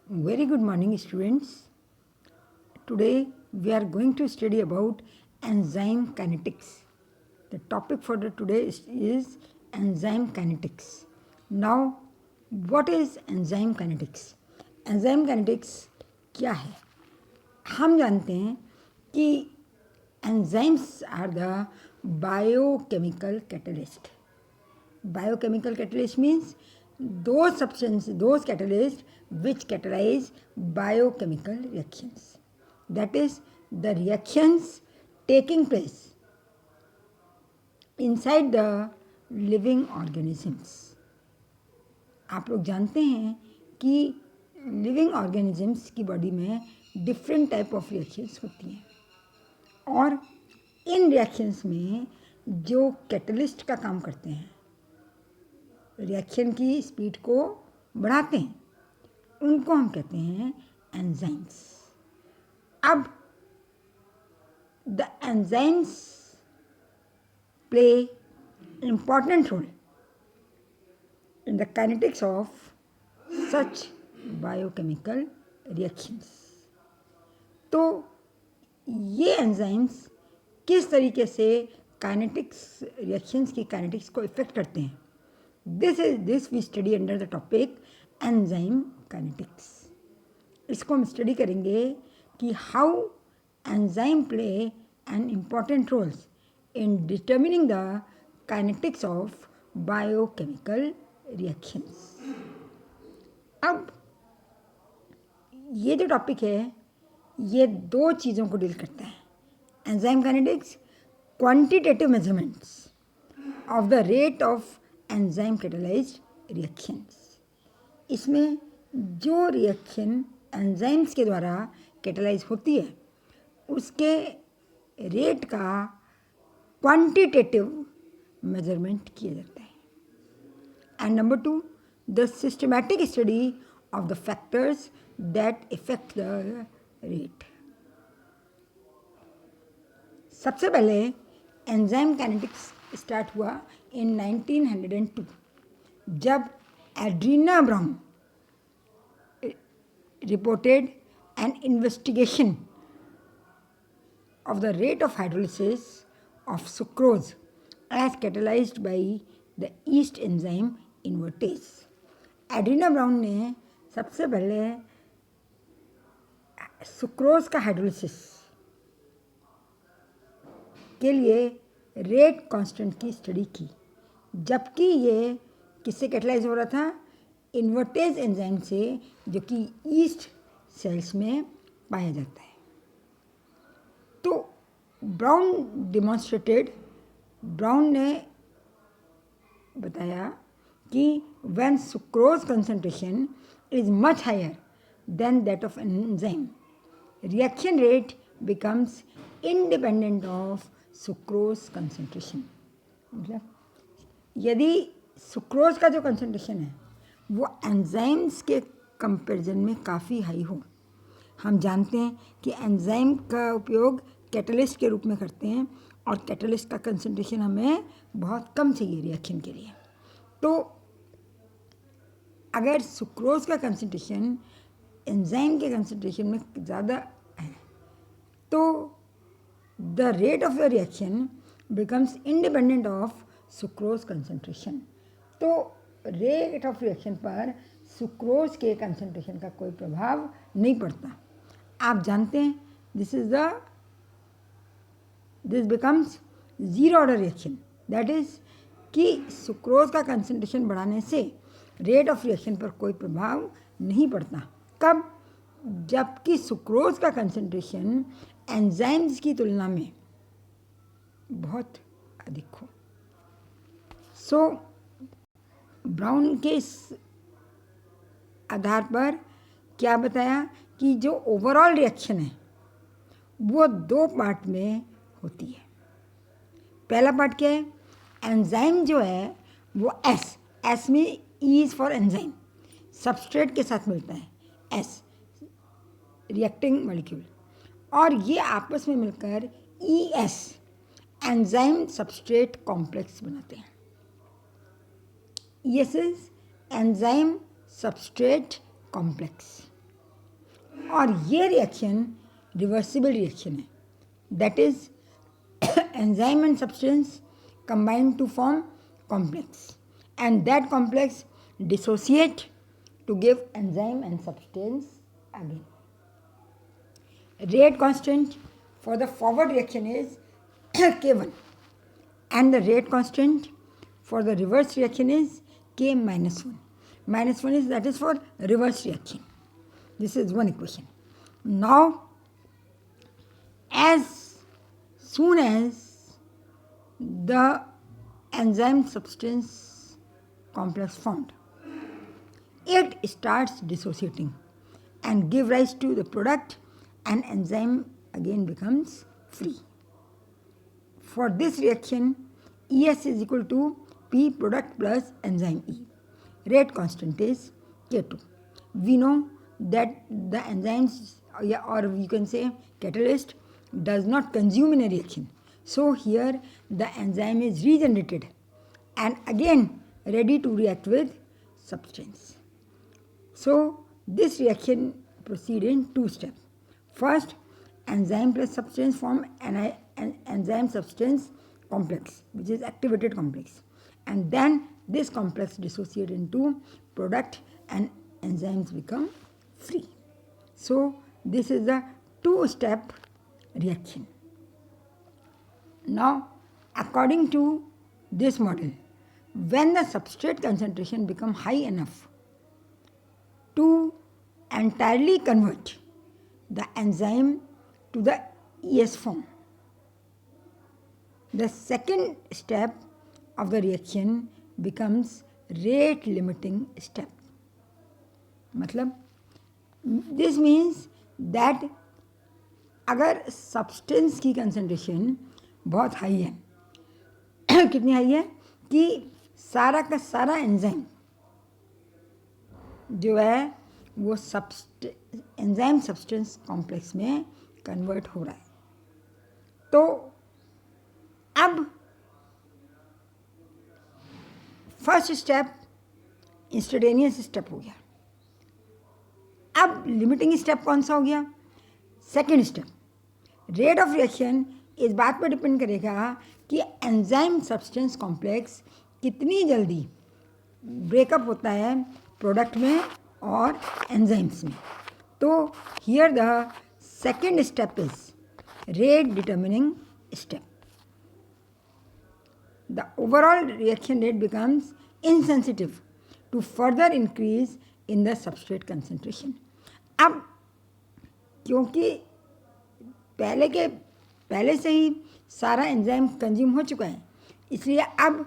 Very good morning, students. Today we are going to study about enzyme kinetics. The topic for today is enzyme kinetics. Now, what is enzyme kinetics? Enzyme kinetics क्या है? हम जानते हैं कि enzymes are the biochemical catalyst. Biochemical catalyst means those substances, those catalysts which catalyze biochemical reactions. That is, the reactions taking place inside the living organisms. आप लोग जानते हैं कि लिविंग ऑर्गेनिजम्स की बॉडी में डिफरेंट टाइप ऑफ रिएक्शंस होती हैं और इन रिएक्शंस में जो कैटलिस्ट का काम करते हैं, रिएक्शन की स्पीड को बढ़ाते हैं, उनको हम कहते हैं एंजाइम्स. अब the enzymes play important role in the kinetics of such biochemical reactions. तो ये एंजाइम्स किस तरीके से काइनेटिक्स रिएक्शंस की काइनेटिक्स को इफेक्ट करते हैं, this we study under the topic enzyme kinetics. इसको हम स्टडी करेंगे कि how enzyme play an important roles in determining the kinetics of biochemical reactions. अब ये जो टॉपिक है ये दो चीज़ों को डील करता है. Enzyme kinetics, quantitative measurements of the rate of enzyme catalysed reactions. इसमें जो रिएक्शन एंजाइम्स के द्वारा कैटालाइज होती है उसके रेट का क्वांटिटेटिव मेजरमेंट किया जाता है. And number 2, the systematic study of the factors that effect the rate. सबसे पहले एंजाइम काइनेटिक्स स्टार्ट हुआ इन 1902 जब एड्रीना brown reported an investigation of the rate of hydrolysis of sucrose as catalyzed by the yeast enzyme invertase. Adrian Brown ने सबसे पहले sucrose का hydrolysis के लिए रेट कांस्टेंट की स्टडी की, जबकि ये किससे कैटलाइज हो रहा था? इन्वर्टेज एंजाइम से, जो कि ईस्ट सेल्स में पाया जाता है. तो ब्राउन ने बताया कि when sucrose concentration is much higher than that of an enzyme, reaction rate becomes independent of sucrose concentration. मतलब यदि सुक्रोज का जो कंसंट्रेशन है वो एंजाइम्स के कंपैरिजन में काफ़ी हाई हो. हम जानते हैं कि एंजाइम का उपयोग कैटलिस्ट के रूप में करते हैं और कैटलिस्ट का कंसंट्रेशन हमें बहुत कम चाहिए रिएक्शन के लिए. तो अगर सुक्रोज का कंसंट्रेशन एंजाइम के कंसंट्रेशन में ज़्यादा है तो the rate of the reaction becomes independent of sucrose concentration. तो रेट ऑफ रिएक्शन पर सुक्रोज के कंसंट्रेशन का कोई प्रभाव नहीं पड़ता. आप जानते हैं this becomes zero order reaction. That is कि सुक्रोज का कंसंट्रेशन बढ़ाने से रेट ऑफ रिएक्शन पर कोई प्रभाव नहीं पड़ता. कब? जबकि सुक्रोज का कंसंट्रेशन एंजाइम्स की तुलना में बहुत अधिक हो. सो ब्राउन के इस आधार पर क्या बताया कि जो ओवरऑल रिएक्शन है वो दो पार्ट में होती है. पहला पार्ट क्या है? एंजाइम जो है वो एस में E is for enzyme, substrate के साथ मिलता है एस, रिएक्टिंग मॉलिक्यूल, और ये आपस में मिलकर E S, enzyme substrate complex बनाते हैं. This is enzyme substrate complex. और ये रिएक्शन रिवर्सिबल रिएक्शन है, that is enzyme and substance combine to form complex, and that complex dissociate to give enzyme and substance again. Rate constant for the forward reaction is K1, and the rate constant for the reverse reaction is K minus 1. Minus 1 is, that is for reverse reaction. This is one equation. Now, as soon as the enzyme substance complex formed, it starts dissociating and give rise to the product, and enzyme again becomes free. For this reaction, ES is equal to P product plus enzyme E. Rate constant is K2. We know that the enzymes, or you can say catalyst, does not consume in a reaction. So here the enzyme is regenerated and again ready to react with substance. So this reaction proceeds in two steps. First, enzyme plus substance form an enzyme substance complex, which is activated complex, and then this complex dissociates into product and enzymes become free. So this is the two-step reaction. Now, according to this model, when the substrate concentration becomes high enough to entirely convert the enzyme to the ES form, the second step of the reaction becomes rate limiting step. मतलब this means that अगर substance की concentration बहुत high है कितनी high है कि सारा का सारा एंजाइम जो है वो एंजाइम सब्सटेंस कॉम्प्लेक्स में कन्वर्ट हो रहा है, तो अब फर्स्ट स्टेप इंस्टेंटेनियस स्टेप हो गया. अब लिमिटिंग स्टेप कौन सा हो गया? Second step. Rate of reaction इस बात पर डिपेंड करेगा कि एंजाइम सब्सटेंस कॉम्प्लेक्स कितनी जल्दी ब्रेकअप होता है प्रोडक्ट में और एंजाइम्स में. तो here the second step is rate determining step. The overall reaction rate becomes insensitive to further increase in the substrate concentration. अब क्योंकि पहले से ही सारा एंजाइम कंज्यूम हो चुका है, इसलिए अब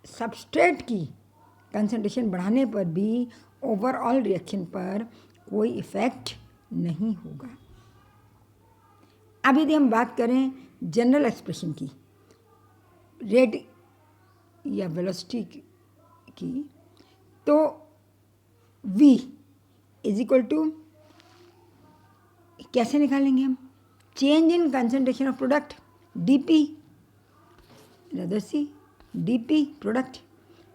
सबस्ट्रेट की कंसंट्रेशन बढ़ाने पर भी ओवरऑल रिएक्शन पर कोई इफ़ेक्ट नहीं होगा. अब यदि हम बात करें जनरल एक्सप्रेशन की, रेट या वेलोसिटी की, तो v इज इक्वल टू कैसे निकालेंगे हम? Change in concentration of product dp, रदसी dp प्रोडक्ट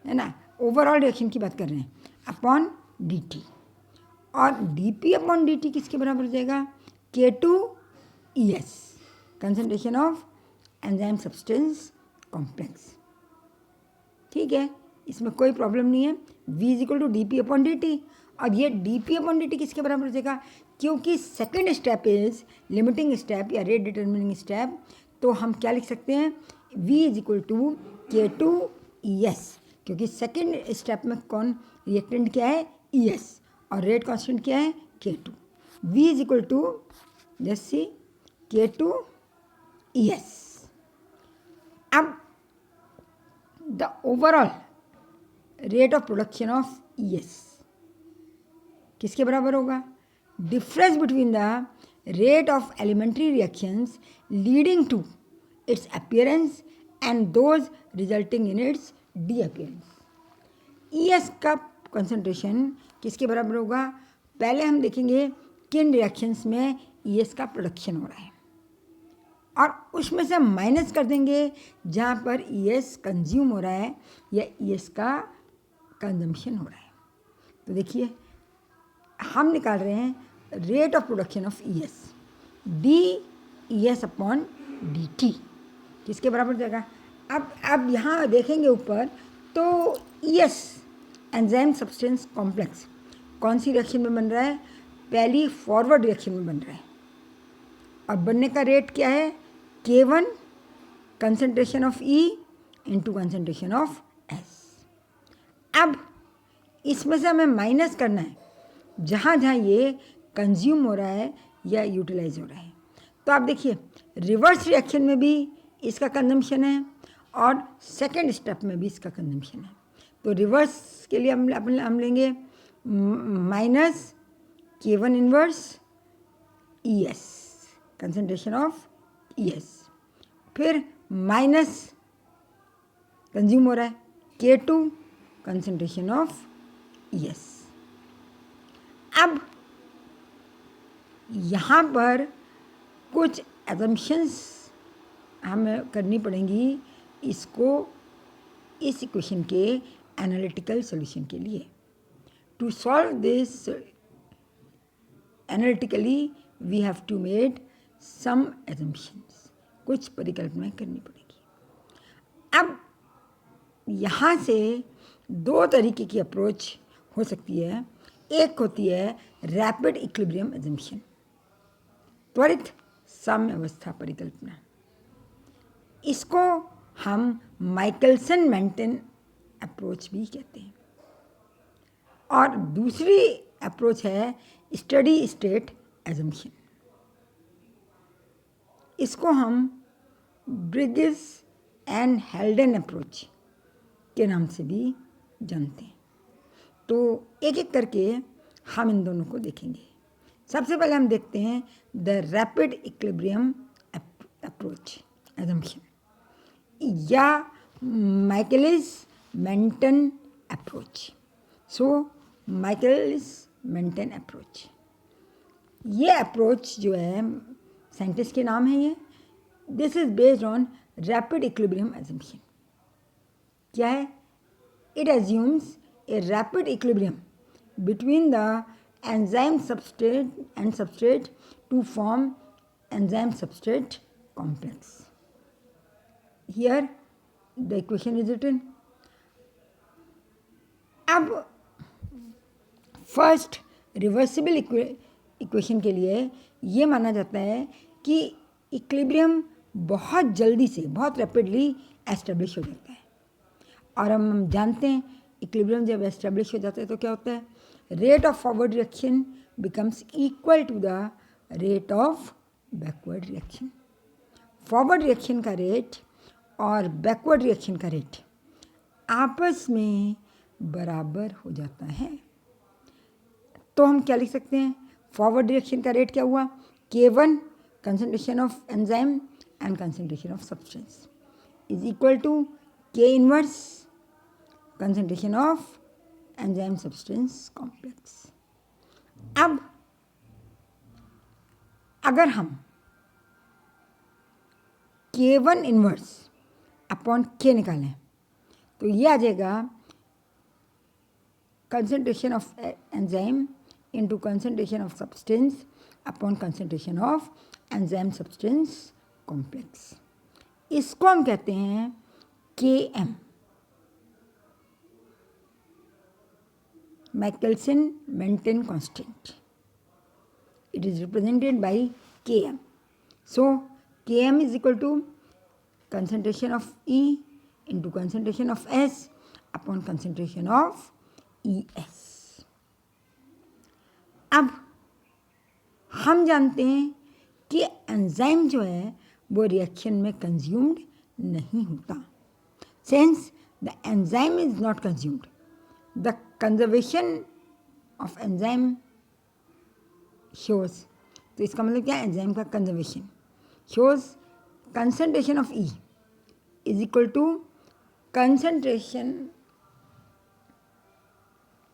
है ना, ओवरऑल रिएक्शन की बात कर रहे हैं, अपॉन dt. और dp अपॉन dt किसके बराबर हो जाएगा? K2ES, concentration of enzyme substance complex. ठीक है, इसमें कोई प्रॉब्लम नहीं है. v is equal to D P upon D T, और ये D P upon D T किसके बराबर हो जाएगा? क्योंकि second step is limiting step या रेट डिटर्मिनिंग स्टेप, तो हम क्या लिख सकते हैं? v is equal to K2ES, क्योंकि सेकेंड स्टेप में कौन रिएक्टेंट क्या है? ES, और रेट कांस्टेंट क्या है? K2. v is equal to just see K2ES. अब the overall rate of production of ES किसके बराबर होगा? Difference between the rate of elementary reactions leading to its appearance and those resulting in its disappearance. ES का concentration किसके बराबर होगा? पहले हम देखेंगे किन रिएक्शंस में ES का प्रोडक्शन हो रहा है, और उसमें से माइनस कर देंगे जहाँ पर ES कंज्यूम हो रहा है या ES का कंजम्पशन हो रहा है. तो देखिए हम निकाल रहे हैं rate of production of E S, D E S upon D T किसके बराबर हो जाएगा? अब यहाँ देखेंगे ऊपर तो E ACE enzyme substance complex कौन सी रिएक्शन में बन रहा है? पहली फॉरवर्ड रिएक्शन में बन रहा है और बनने का रेट क्या है? K1 concentration of E into concentration of S। अब इसमें से हमें माइनस करना है जहाँ जहाँ ये कंज्यूम हो रहा है या यूटिलाइज हो रहा है। तो आप देखिए रिवर्स रिएक्शन में भी इसका कंजम्पशन है और सेकेंड स्टेप में भी इसका कंजम्पशन है। तो रिवर्स के लिए हम लेंगे minus K1 inverse ES concentration of ES, फिर माइनस कंज्यूम हो रहा है K2 कंसनट्रेशन ऑफ ES। अब यहाँ पर कुछ एजम्पशंस हमें करनी पड़ेंगी इसको इस इक्वेशन के एनालिटिकल सॉल्यूशन के लिए। To solve this analytically we have to made some assumptions, कुछ परिकल्पनाएं करनी पड़ेगी। अब यहाँ से दो तरीके की अप्रोच हो सकती है। एक होती है रैपिड इक्विलिब्रियम एजम्पशन, त्वरित साम्य अवस्था परिकल्पना। इसको हम माइकलसन मेंटन अप्रोच भी कहते हैं। और दूसरी अप्रोच है स्टडी स्टेट एजम्पशन, इसको हम ब्रिग्स एंड हेल्डन अप्रोच के नाम से भी जानते हैं। तो एक एक करके हम इन दोनों को देखेंगे। सबसे पहले हम देखते हैं the rapid equilibrium approach assumption या Michaelis Menten approach. So Michaelis Menten approach, ये अप्रोच जो है साइंटिस्ट के नाम है ये। This is based on rapid equilibrium assumption. क्या है? It assumes a rapid equilibrium between the enzyme substrate and substrate to form enzyme substrate complex. Here the equation is written. अब फर्स्ट रिवर्सिबल इक्वेशन के लिए ये माना जाता है कि इक्विलिब्रियम बहुत जल्दी से बहुत रैपिडली एस्टेब्लिश हो जाता है। और हम जानते हैं इक्विलिब्रियम जब एस्टेब्लिश हो जाता है तो क्या होता है? Rate of forward reaction becomes equal to the rate of backward reaction. Forward reaction का रेट और बैकवर्ड रिएक्शन का रेट आपस में बराबर हो जाता है। तो हम क्या लिख सकते हैं? फॉरवर्ड रिएक्शन का रेट क्या हुआ? K1 concentration of enzyme and concentration of substance is equal to K inverse concentration of enzyme substance complex. अब अगर हम K1 इनवर्स अपॉन K निकालें तो ये आ जाएगा concentration of enzyme into concentration of substance upon concentration of enzyme substance complex। इसको हम कहते हैं Km, Michelson Menten constant। It is represented by Km। So Km is equal to concentration of E into concentration of S upon concentration of ES। अब हम जानते हैं कि enzyme जो है वो रिएक्शन में कंज्यूम्ड नहीं होता। Since the enzyme is not consumed, the conservation of enzyme shows. तो इसका मतलब क्या? एंजाइम का conservation shows concentration of E is equal to concentration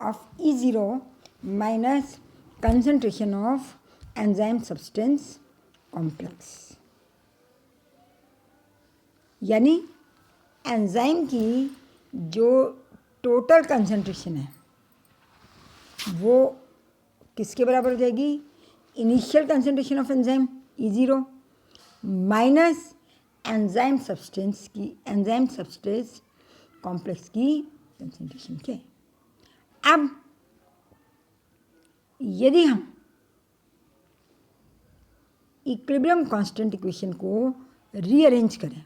of E0 minus concentration of enzyme substance complex। यानी enzyme की जो टोटल कंसंट्रेशन है वो किसके बराबर हो जाएगी? Initial concentration of enzyme E0 minus enzyme substrate complex की कंसंट्रेशन के। अब यदि हम इक्विलिब्रियम कांस्टेंट इक्वेशन को रीअरेंज करें,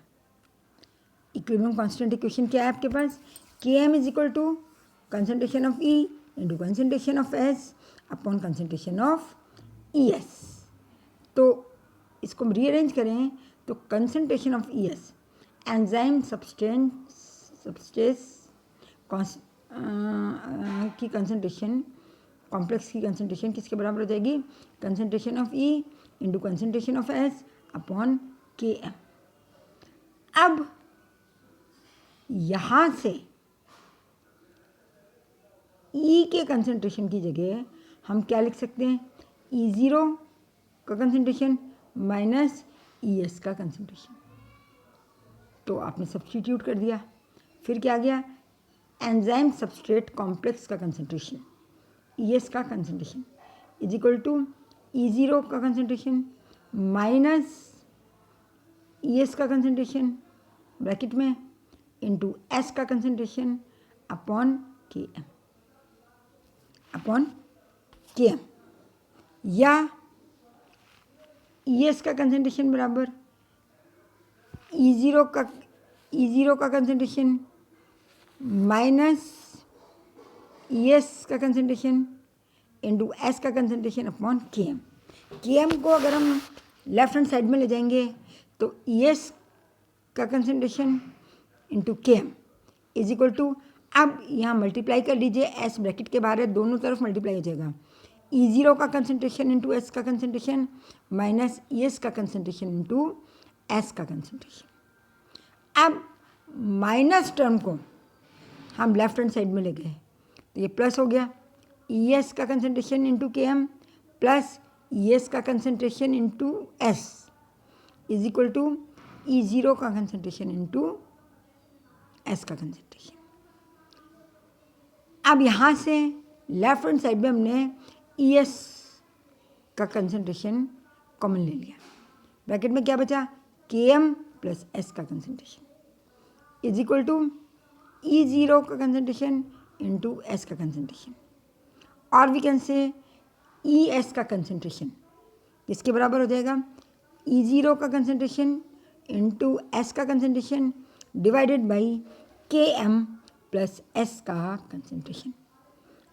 इक्विलिब्रियम कांस्टेंट इक्वेशन क्या है आपके पास, Km is equal to concentration of E into concentration of S upon concentration of ES। तो इसको हम रीअरेंज करें तो concentration of ES enzyme substrate की कंसंट्रेशन कॉम्प्लेक्स की कंसंट्रेशन किसके बराबर हो जाएगी, concentration of E into concentration of S upon Km। अब यहाँ से E के कंसंट्रेशन की जगह हम क्या लिख सकते हैं, E0 का कंसंट्रेशन माइनस ES का कंसंट्रेशन। तो आपने सब्स्टिट्यूट कर दिया, फिर क्या आ गया, एंजाइम सब्सट्रेट कॉम्प्लेक्स का कंसंट्रेशन ES का concentration is equal to E0 का कंसंट्रेशन माइनस ES का कंसंट्रेशन ब्रैकेट में इंटू S का कंसंट्रेशन अपॉन Km या ES का कंसंट्रेशन बराबर E0 का कंसंट्रेशन माइनस ES का कंसंट्रेशन इंटू S का कंसंट्रेशन अपॉन Km को अगर हम लेफ्ट हैंड साइड में ले जाएंगे तो ES का concentration into Km is equal to, अब यहाँ मल्टीप्लाई कर लीजिए, S ब्रैकेट के बाहर है, दोनों तरफ मल्टीप्लाई हो जाएगा, E0 का कंसंट्रेशन इंटू S का कंसंट्रेशन माइनस ES का कंसंट्रेशन इंटू S का कंसंट्रेशन। अब माइनस टर्म को हम लेफ्ट हैंड साइड में ले गए तो ये प्लस हो गया, ES का concentration into Km plus ES का concentration into S is equal to E0 का कंसंट्रेशन इंटू S का कंसंट्रेशन। अब यहाँ से लेफ्ट हैंड साइड में हमने ES का कंसंट्रेशन कॉमन ले लिया, ब्रैकेट में क्या बचा, Km प्लस S का concentration is equal to E0 का कंसंट्रेशन इंटू S का कंसंट्रेशन, और वी कैन से ES का कंसंट्रेशन किसके बराबर हो जाएगा, E0 का कंसंट्रेशन इंटू S का concentration divided by Km plus S का कंसंट्रेशन।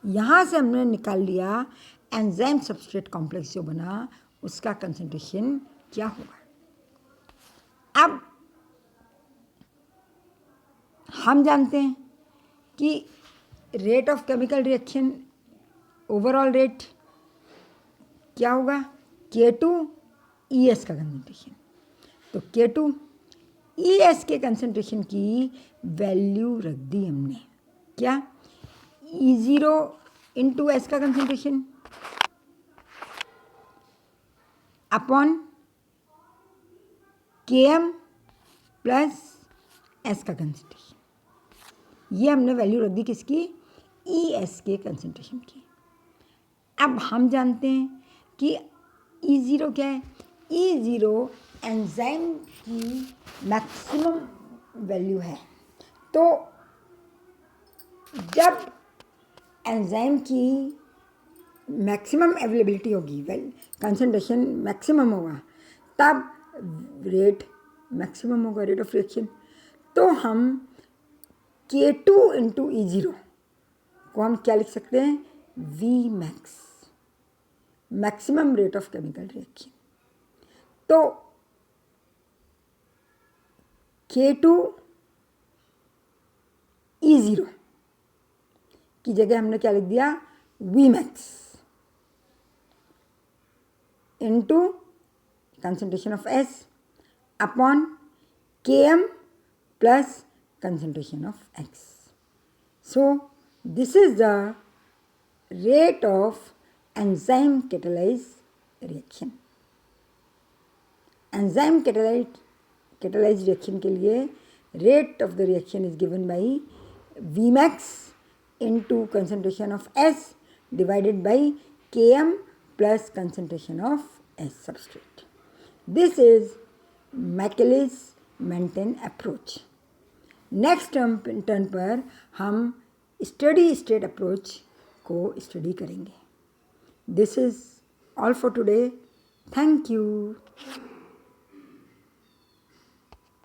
यहाँ से हमने निकाल लिया एंजाइम सब्सट्रेट कॉम्प्लेक्स जो बना उसका कंसंट्रेशन क्या होगा। अब हम जानते हैं कि rate of chemical reaction overall rate क्या होगा, K2 ES का कंसंट्रेशन। तो K2 ES के कंसंट्रेशन की वैल्यू रख दी हमने, क्या, E0 इंटू S का concentration upon Km plus S का कंसंट्रेशन, ये हमने वैल्यू रख दी किसकी, ES के कंसंट्रेशन की। अब हम जानते हैं कि E0 क्या है, E0 एंजाइम की मैक्सिमम वैल्यू है। तो जब एंजाइम की मैक्सिमम अवेलेबिलिटी होगी, कंसंट्रेशन मैक्सिमम होगा, तब रेट मैक्सिमम होगा, रेट ऑफ रिएक्शन। तो हम K2 इंटू E0 को हम क्या लिख सकते हैं, Vmax, maximum rate of chemical reaction. तो K2 E0 की जगह हमने क्या लिख दिया, Vmax into concentration of S upon Km plus concentration of X. So this is the rate of enzyme catalyzed reaction. Enzyme catalyzed reaction के लिए rate of the reaction is given by Vmax into concentration of S divided by Km plus concentration of S substrate. This is Michaelis Menten approach. Next turn पर हम steady state approach को study करेंगे. This is all for today. Thank you.